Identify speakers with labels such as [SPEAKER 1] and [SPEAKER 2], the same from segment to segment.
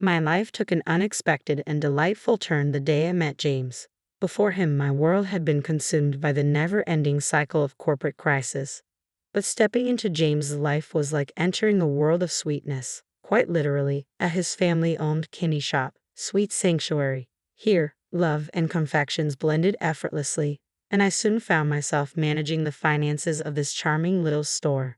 [SPEAKER 1] My life took an unexpected and delightful turn the day I met James. Before him, my world had been consumed by the never-ending cycle of corporate crisis. But stepping into James's life was like entering a world of sweetness, quite literally, at his family-owned candy shop, Sweet Sanctuary. Here, love and confections blended effortlessly, and I soon found myself managing the finances of this charming little store.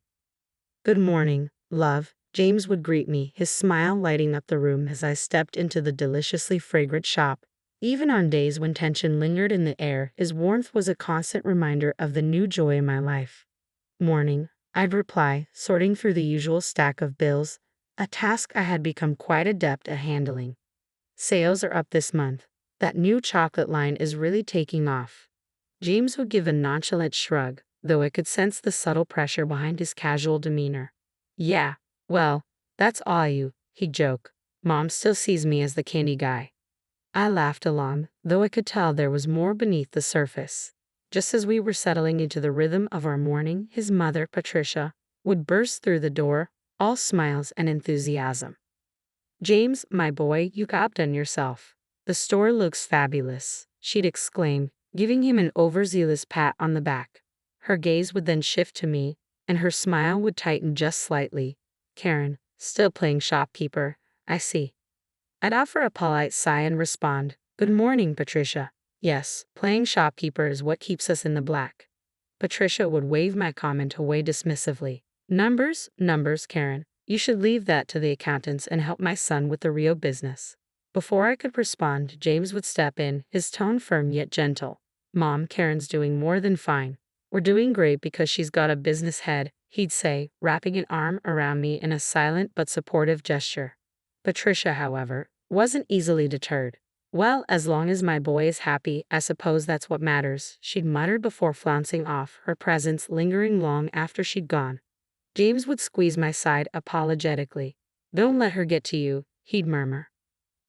[SPEAKER 1] "Good morning, love," James would greet me, his smile lighting up the room as I stepped into the deliciously fragrant shop. Even on days when tension lingered in the air, his warmth was a constant reminder of the new joy in my life. "Morning," I'd reply, sorting through the usual stack of bills, a task I had become quite adept at handling. "Sales are up this month. That new chocolate line is really taking off." James would give a nonchalant shrug, though I could sense the subtle pressure behind his casual demeanor. "Yeah, well, that's all you," he'd joke. "Mom still sees me as the candy guy." I laughed along, though I could tell there was more beneath the surface. Just as we were settling into the rhythm of our morning, his mother, Patricia, would burst through the door, all smiles and enthusiasm. "James, my boy, you outdone yourself. The store looks fabulous," she'd exclaim, giving him an overzealous pat on the back. Her gaze would then shift to me, and her smile would tighten just slightly. "Karen, still playing shopkeeper, I see." I'd offer a polite sigh and respond, "Good morning, Patricia. Yes, playing shopkeeper is what keeps us in the black." Patricia would wave my comment away dismissively. "Numbers, numbers, Karen. You should leave that to the accountants and help my son with the real business." Before I could respond, James would step in, his tone firm yet gentle. "Mom, Karen's doing more than fine. We're doing great because she's got a business head," he'd say, wrapping an arm around me in a silent but supportive gesture. Patricia, however, wasn't easily deterred. "Well, as long as my boy is happy, I suppose that's what matters," she'd muttered before flouncing off, her presence lingering long after she'd gone. James would squeeze my side apologetically. "Don't let her get to you," he'd murmur.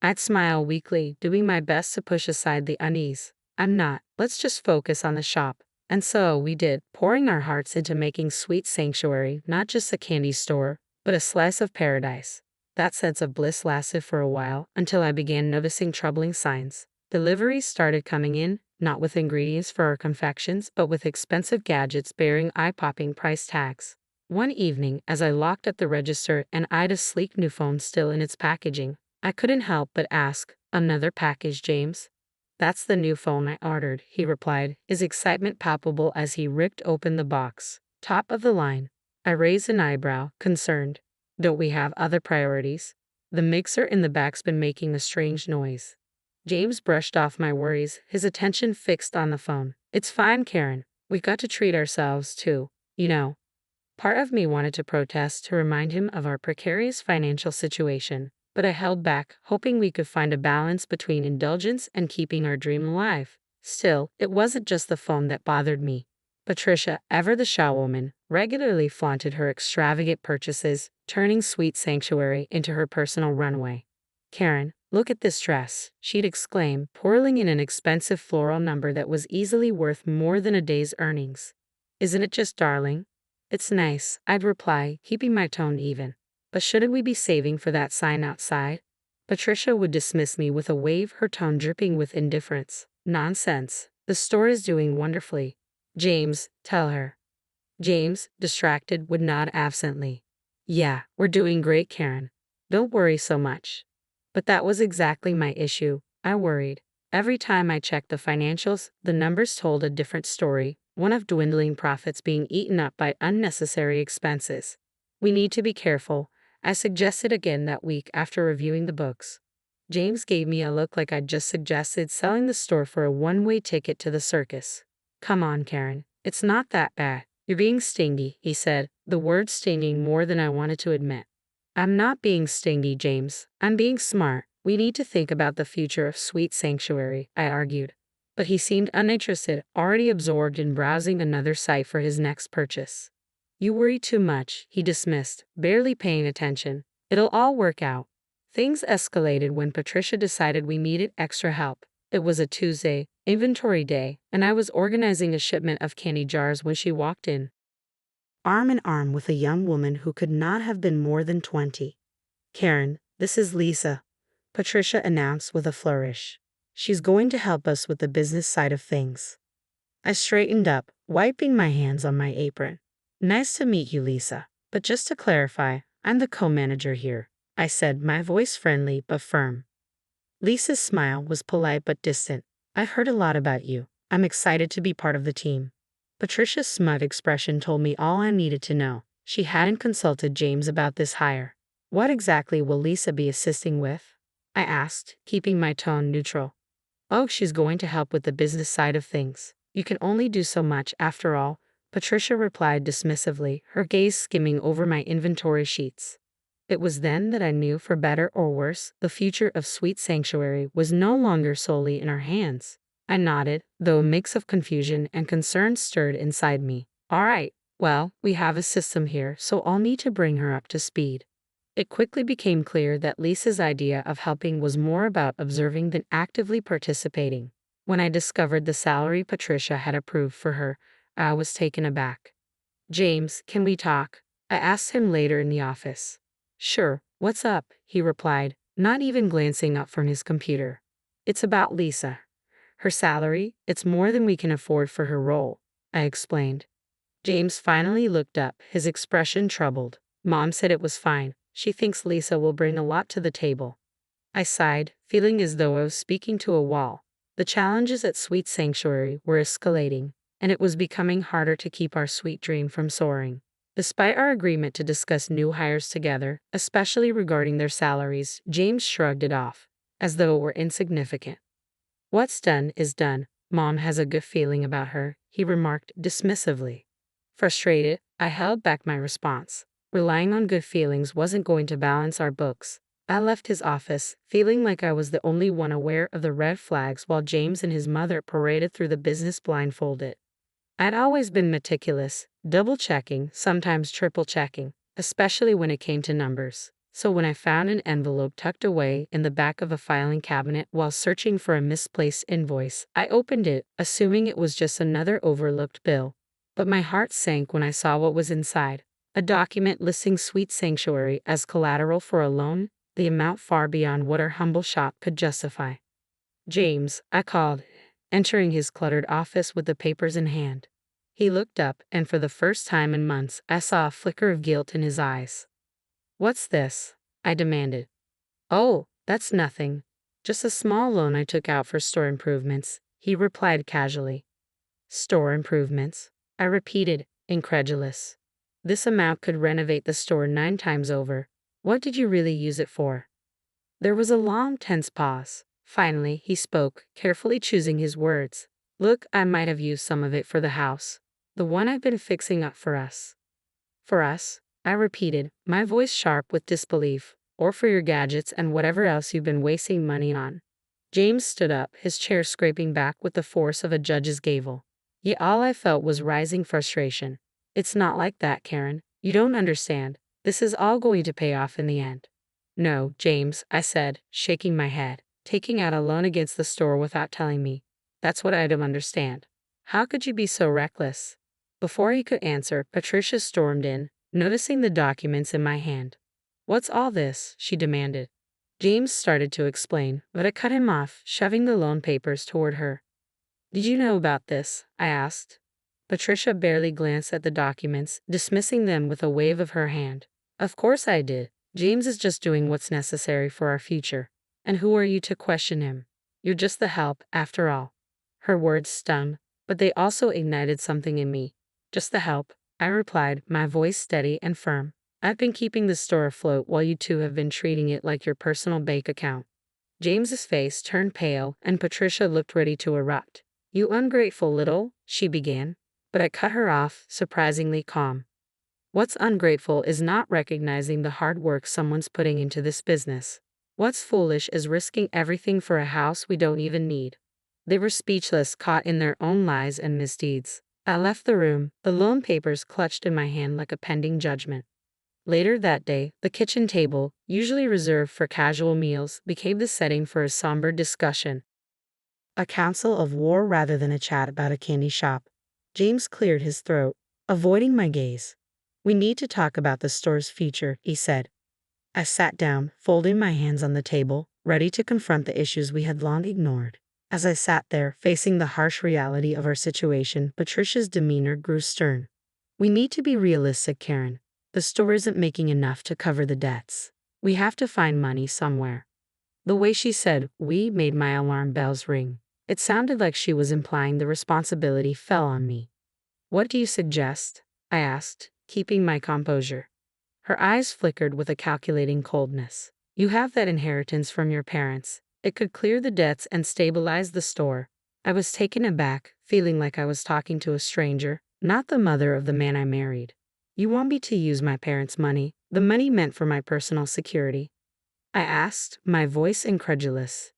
[SPEAKER 1] I'd smile weakly, doing my best to push aside the unease. "I'm not. Let's just focus on the shop." And so we did, pouring our hearts into making Sweet Sanctuary not just a candy store, but a slice of paradise. That sense of bliss lasted for a while, until I began noticing troubling signs. Deliveries started coming in, not with ingredients for our confections, but with expensive gadgets bearing eye-popping price tags. One evening, as I locked at the register and eyed a sleek new phone still in its packaging, I couldn't help but ask, "Another package, James?" "That's the new phone I ordered," he replied, his excitement palpable as he ripped open the box. "Top of the line." I raised an eyebrow, concerned. "Don't we have other priorities?" The mixer in the back's been making a strange noise. James brushed off my worries, his attention fixed on the phone. "It's fine, Karen. We got to treat ourselves, too, you know." Part of me wanted to protest to remind him of our precarious financial situation, but I held back, hoping we could find a balance between indulgence and keeping our dream alive. Still, it wasn't just the phone that bothered me. Patricia, ever the showwoman, regularly flaunted her extravagant purchases, turning Sweet Sanctuary into her personal runway. "Karen, look at this dress," she'd exclaim, twirling in an expensive floral number that was easily worth more than a day's earnings. "Isn't it just darling?" "It's nice," I'd reply, keeping my tone even. "But shouldn't we be saving for that sign outside?" Patricia would dismiss me with a wave, her tone dripping with indifference. "Nonsense. The store is doing wonderfully. James, tell her." James, distracted, would nod absently. "Yeah, we're doing great, Karen. Don't worry so much." But that was exactly my issue. I worried. Every time I checked the financials, the numbers told a different story, one of dwindling profits being eaten up by unnecessary expenses. "We need to be careful," I suggested again that week after reviewing the books. James gave me a look like I'd just suggested selling the store for a one-way ticket to the circus. "Come on, Karen. It's not that bad. You're being stingy," he said, the word stinging more than I wanted to admit. "I'm not being stingy, James. I'm being smart. We need to think about the future of Sweet Sanctuary," I argued. But he seemed uninterested, already absorbed in browsing another site for his next purchase. "You worry too much," he dismissed, barely paying attention. "It'll all work out." Things escalated when Patricia decided we needed extra help. It was a Tuesday, inventory day, and I was organizing a shipment of candy jars when she walked in, arm in arm with a young woman who could not have been more than 20. "Karen, this is Lisa. Patricia announced with a flourish. She's going to help us with the business side of things. I straightened up, wiping my hands on my apron. Nice to meet you, Lisa. But just to clarify, I'm the co-manager here, I said, my voice friendly but firm. Lisa's smile was polite but distant. I've heard a lot about you. I'm excited to be part of the team. Patricia's smug expression told me all I needed to know. She hadn't consulted James about this hire. What exactly will Lisa be assisting with? I asked, keeping my tone neutral. Oh, she's going to help with the business side of things. You can only do so much after all, Patricia replied dismissively, her gaze skimming over my inventory sheets. It was then that I knew, for better or worse, the future of Sweet Sanctuary was no longer solely in our hands. I nodded, though a mix of confusion and concern stirred inside me. All right, well, we have a system here, so I'll need to bring her up to speed. It quickly became clear that Lisa's idea of helping was more about observing than actively participating. When I discovered the salary Patricia had approved for her, I was taken aback. James, can we talk? I asked him later in the office. Sure, what's up? He replied, not even glancing up from his computer. It's about Lisa. Her salary, it's more than we can afford for her role, I explained. James finally looked up, his expression troubled. Mom said it was fine. She thinks Lisa will bring a lot to the table. I sighed, feeling as though I was speaking to a wall. The challenges at Sweet Sanctuary were escalating, and it was becoming harder to keep our sweet dream from soaring. Despite our agreement to discuss new hires together, especially regarding their salaries, James shrugged it off, as though it were insignificant. What's done is done. Mom has a good feeling about her, he remarked dismissively. Frustrated, I held back my response. Relying on good feelings wasn't going to balance our books. I left his office, feeling like I was the only one aware of the red flags while James and his mother paraded through the business blindfolded. I'd always been meticulous, double-checking, sometimes triple-checking, especially when it came to numbers. So when I found an envelope tucked away in the back of a filing cabinet while searching for a misplaced invoice, I opened it, assuming it was just another overlooked bill. But my heart sank when I saw what was inside. A document listing Sweet Sanctuary as collateral for a loan, the amount far beyond what our humble shop could justify. James, I called, entering his cluttered office with the papers in hand. He looked up, and for the first time in months, I saw a flicker of guilt in his eyes. What's this? I demanded. Oh, that's nothing. Just a small loan I took out for store improvements, he replied casually. Store improvements? I repeated, incredulous. This amount could renovate the store 9 times over. What did you really use it for? There was a long, tense pause. Finally, he spoke, carefully choosing his words. Look, I might have used some of it for the house. The one I've been fixing up for us. For us? I repeated, my voice sharp with disbelief. Or for your gadgets and whatever else you've been wasting money on. James stood up, his chair scraping back with the force of a judge's gavel. Yet all I felt was rising frustration. It's not like that, Karen. You don't understand. This is all going to pay off in the end. No, James, I said, shaking my head. Taking out a loan against the store without telling me. That's what I don't understand. How could you be so reckless? Before he could answer, Patricia stormed in, noticing the documents in my hand. What's all this? She demanded. James started to explain, but I cut him off, shoving the loan papers toward her. Did you know about this? I asked. Patricia barely glanced at the documents, dismissing them with a wave of her hand. Of course I did. James is just doing what's necessary for our future. And who are you to question him? You're just the help, after all. Her words stung, but they also ignited something in me. Just the help, I replied, my voice steady and firm. I've been keeping the store afloat while you two have been treating it like your personal bank account. James's face turned pale, and Patricia looked ready to erupt. You ungrateful little, she began. But I cut her off, surprisingly calm. What's ungrateful is not recognizing the hard work someone's putting into this business. What's foolish is risking everything for a house we don't even need. They were speechless, caught in their own lies and misdeeds. I left the room, the loan papers clutched in my hand like a pending judgment. Later that day, the kitchen table, usually reserved for casual meals, became the setting for a somber discussion. A council of war rather than a chat about a candy shop. James cleared his throat, avoiding my gaze. We need to talk about the store's future, he said. I sat down, folding my hands on the table, ready to confront the issues we had long ignored. As I sat there, facing the harsh reality of our situation, Patricia's demeanor grew stern. We need to be realistic, Karen. The store isn't making enough to cover the debts. We have to find money somewhere. The way she said "we" made my alarm bells ring. It sounded like she was implying the responsibility fell on me. What do you suggest? I asked, keeping my composure. Her eyes flickered with a calculating coldness. You have that inheritance from your parents. It could clear the debts and stabilize the store. I was taken aback, feeling like I was talking to a stranger, not the mother of the man I married. You want me to use my parents' money, the money meant for my personal security? I asked, my voice incredulous.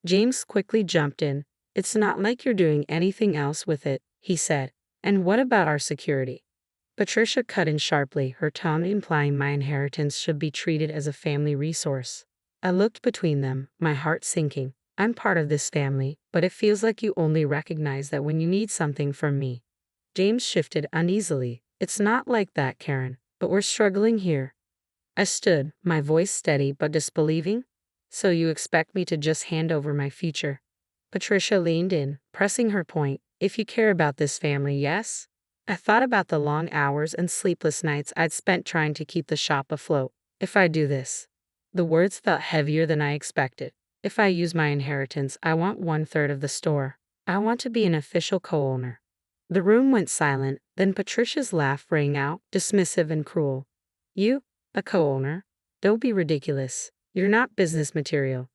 [SPEAKER 1] James quickly jumped in. It's not like you're doing anything else with it, he said. And what about our security? Patricia cut in sharply, her tone implying my inheritance should be treated as a family resource. I looked between them, my heart sinking. I'm part of this family, but it feels like you only recognize that when you need something from me. James shifted uneasily. It's not like that, Karen, but we're struggling here. I stood, my voice steady but disbelieving. So you expect me to just hand over my future? Patricia leaned in, pressing her point. If you care about this family, yes? I thought about the long hours and sleepless nights I'd spent trying to keep the shop afloat. If I do this. The words felt heavier than I expected. If I use my inheritance, I want 1/3 of the store. I want to be an official co-owner. The room went silent, then Patricia's laugh rang out, dismissive and cruel. You? A co-owner? Don't be ridiculous. You're not business material.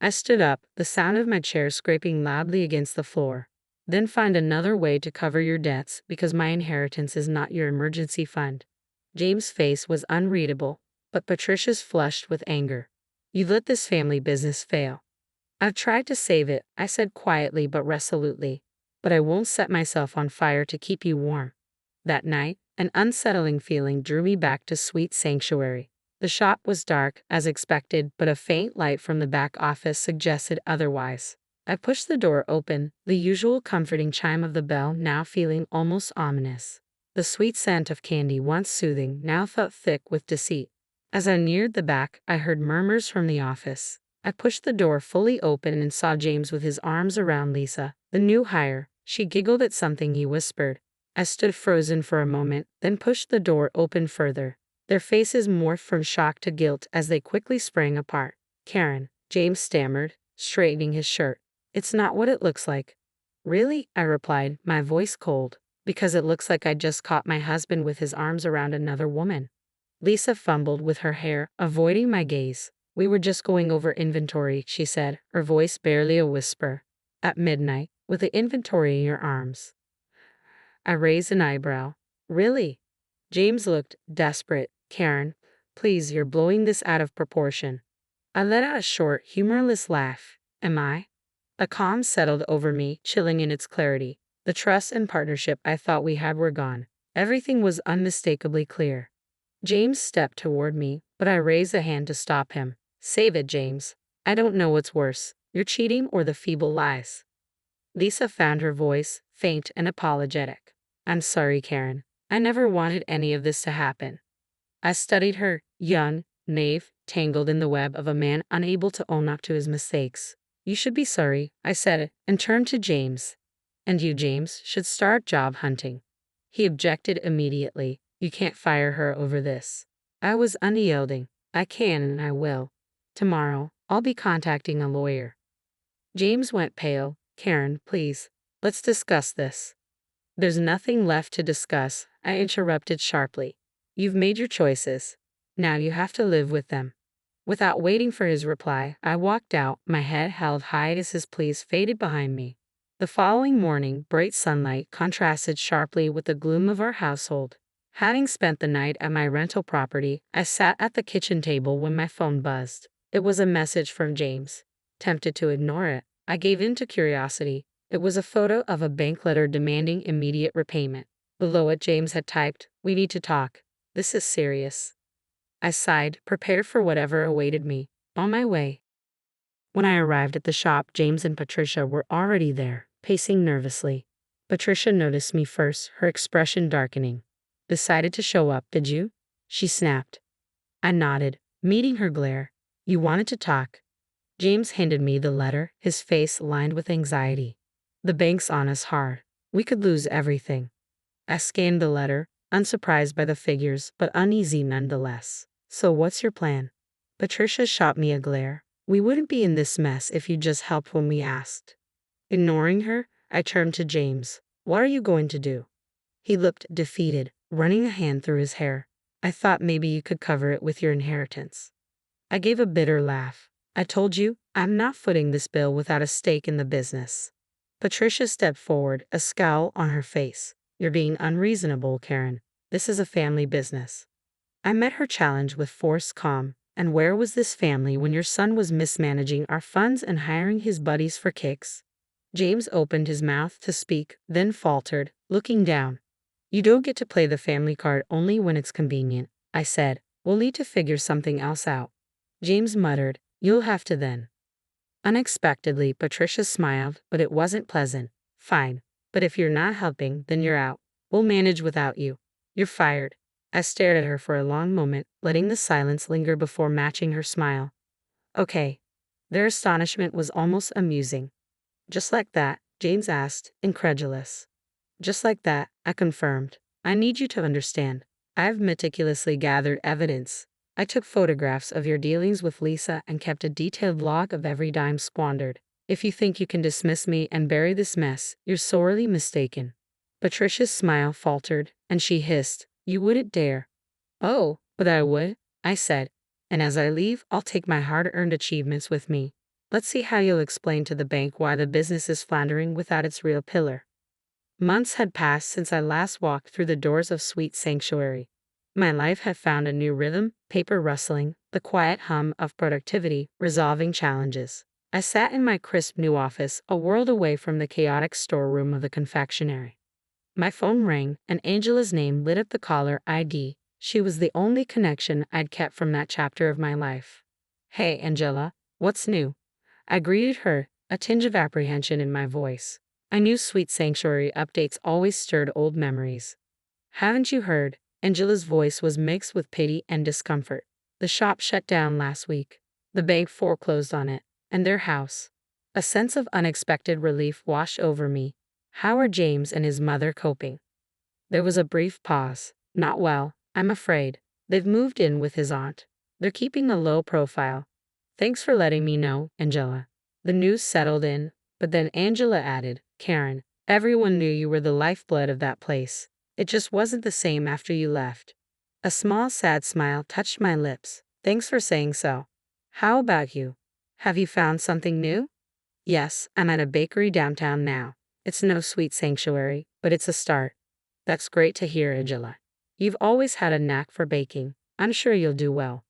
[SPEAKER 1] I stood up, the sound of my chair scraping loudly against the floor. Then find another way to cover your debts because my inheritance is not your emergency fund. James' face was unreadable, but Patricia's flushed with anger. You let this family business fail. I've tried to save it, I said quietly but resolutely, but I won't set myself on fire to keep you warm. That night, an unsettling feeling drew me back to Sweet Sanctuary. The shop was dark, as expected, but a faint light from the back office suggested otherwise. I pushed the door open, the usual comforting chime of the bell now feeling almost ominous. The sweet scent of candy, once soothing, now felt thick with deceit. As I neared the back, I heard murmurs from the office. I pushed the door fully open and saw James with his arms around Lisa, the new hire. She giggled at something he whispered. I stood frozen for a moment, then pushed the door open further. Their faces morphed from shock to guilt as they quickly sprang apart. Karen, James stammered, straightening his shirt. It's not what it looks like. Really? I replied, my voice cold. Because it looks like I just caught my husband with his arms around another woman. Lisa fumbled with her hair, avoiding my gaze. We were just going over inventory, she said, her voice barely a whisper. At midnight, with the inventory in your arms. I raised an eyebrow. Really? James looked desperate. Karen, please, you're blowing this out of proportion. I let out a short, humorless laugh. Am I? A calm settled over me, chilling in its clarity. The trust and partnership I thought we had were gone. Everything was unmistakably clear. James stepped toward me, but I raised a hand to stop him. Save it, James. I don't know what's worse, your cheating or the feeble lies. Lisa found her voice, faint and apologetic. I'm sorry, Karen. I never wanted any of this to happen. I studied her, young, naive, tangled in the web of a man unable to own up to his mistakes. You should be sorry, I said, and turned to James. And you, James, should start job hunting. He objected immediately. You can't fire her over this. I was unyielding. I can and I will. Tomorrow, I'll be contacting a lawyer. James went pale. Karen, please, let's discuss this. There's nothing left to discuss, I interrupted sharply. You've made your choices. Now you have to live with them. Without waiting for his reply, I walked out, my head held high as his pleas faded behind me. The following morning, bright sunlight contrasted sharply with the gloom of our household. Having spent the night at my rental property, I sat at the kitchen table when my phone buzzed. It was a message from James. Tempted to ignore it, I gave in to curiosity. It was a photo of a bank letter demanding immediate repayment. Below it, James had typed, "We need to talk. This is serious." I sighed, prepared for whatever awaited me. On my way. When I arrived at the shop, James and Patricia were already there, pacing nervously. Patricia noticed me first, her expression darkening. Decided to show up, did you? She snapped. I nodded, Meeting her glare. You wanted to talk. James handed me the letter, his face lined with anxiety. The bank's on us hard. We could lose everything. I scanned the letter, unsurprised by the figures, but uneasy nonetheless. So what's your plan? Patricia shot me a glare. We wouldn't be in this mess if you just helped when we asked. Ignoring her, I turned to James. What are you going to do? He looked defeated, running a hand through his hair. I thought maybe you could cover it with your inheritance. I gave a bitter laugh. I told you, I'm not footing this bill without a stake in the business. Patricia stepped forward, a scowl on her face. You're being unreasonable, Karen. This is a family business. I met her challenge with forced calm. And where was this family when your son was mismanaging our funds and hiring his buddies for kicks? James opened his mouth to speak, then faltered, looking down. You don't get to play the family card only when it's convenient, I said. We'll need to figure something else out. James muttered, You'll have to then. Unexpectedly, Patricia smiled, but it wasn't pleasant. Fine, but if you're not helping, then you're out. We'll manage without you. You're fired. I stared at her for a long moment, letting the silence linger before matching her smile. Okay. Their astonishment was almost amusing. Just like that? James asked, incredulous. Just like that, I confirmed. I need you to understand. I've meticulously gathered evidence. I took photographs of your dealings with Lisa and kept a detailed log of every dime squandered. If you think you can dismiss me and bury this mess, you're sorely mistaken. Patricia's smile faltered, and she hissed, You wouldn't dare. Oh, but I would, I said. And as I leave, I'll take my hard-earned achievements with me. Let's see how you'll explain to the bank why the business is floundering without its real pillar. Months had passed since I last walked through the doors of Sweet Sanctuary. My life had found a new rhythm, paper rustling, the quiet hum of productivity, resolving challenges. I sat in my crisp new office, a world away from the chaotic storeroom of the confectionery. My phone rang, and Angela's name lit up the caller ID. She was the only connection I'd kept from that chapter of my life. Hey, Angela, what's new? I greeted her, a tinge of apprehension in my voice. I knew Sweet Sanctuary updates always stirred old memories. Haven't you heard? Angela's voice was mixed with pity and discomfort. The shop shut down last week. The bank foreclosed on it, and their house. A sense of unexpected relief washed over me. How are James and his mother coping? There was a brief pause. Not well, I'm afraid. They've moved in with his aunt. They're keeping a low profile. Thanks for letting me know, Angela. The news settled in, but then Angela added, Karen, everyone knew you were the lifeblood of that place. It just wasn't the same after you left. A small, sad smile touched my lips. Thanks for saying so. How about you? Have you found something new? Yes, I'm at a bakery downtown now. It's no Sweet Sanctuary, but it's a start. That's great to hear, Angela. You've always had a knack for baking. I'm sure you'll do well.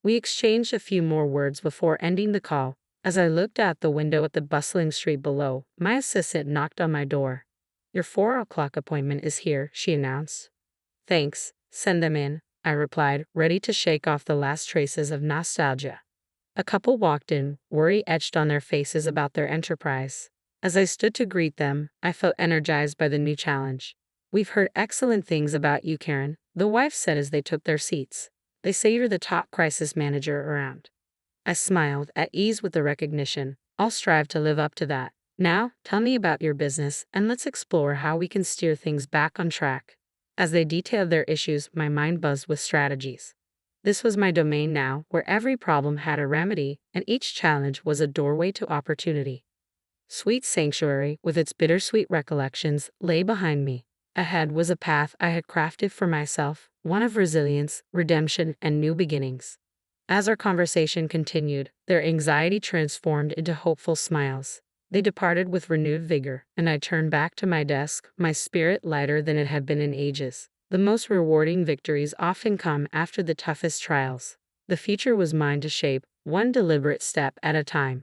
[SPEAKER 1] We exchanged a few more words before ending the call. As I looked out the window at the bustling street below, my assistant knocked on my door. Your 4 o'clock appointment is here, she announced. Thanks, send them in, I replied, ready to shake off the last traces of nostalgia. A couple walked in, worry etched on their faces about their enterprise. As I stood to greet them, I felt energized by the new challenge. We've heard excellent things about you, Karen, the wife said as they took their seats. They say you're the top crisis manager around. I smiled, at ease with the recognition. I'll strive to live up to that. Now, tell me about your business, and let's explore how we can steer things back on track. As they detailed their issues, my mind buzzed with strategies. This was my domain now, where every problem had a remedy, and each challenge was a doorway to opportunity. Sweet Sanctuary, with its bittersweet recollections, lay behind me. Ahead was a path I had crafted for myself, one of resilience, redemption, and new beginnings. As our conversation continued, their anxiety transformed into hopeful smiles. They departed with renewed vigor, and I turned back to my desk, my spirit lighter than it had been in ages. The most rewarding victories often come after the toughest trials. The future was mine to shape, one deliberate step at a time.